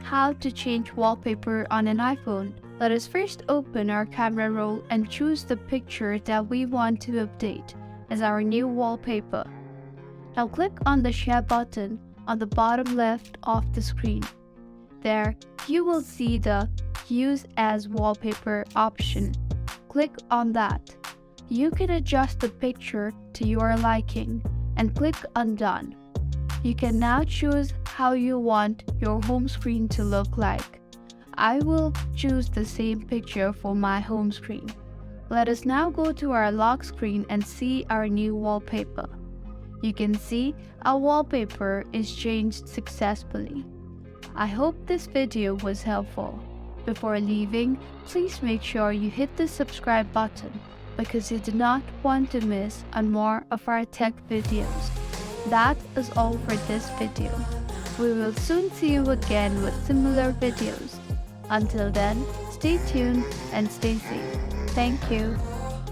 how to change wallpaper on an iPhone. Let us first open our camera roll and choose the picture that we want to update as our new wallpaper. Now click on the Share button on the bottom left of the screen. There, you will see the Use as Wallpaper option. Click on that. You can adjust the picture to your liking and click on Done. You can now choose how you want your home screen to look like. I will choose the same picture for my home screen. Let us now go to our lock screen and see our new wallpaper. You can see our wallpaper is changed successfully. I hope this video was helpful. Before leaving, please make sure you hit the subscribe button because you do not want to miss on more of our tech videos. That is all for this video. We will soon see you again with similar videos. Until then, stay tuned and stay safe. Thank you.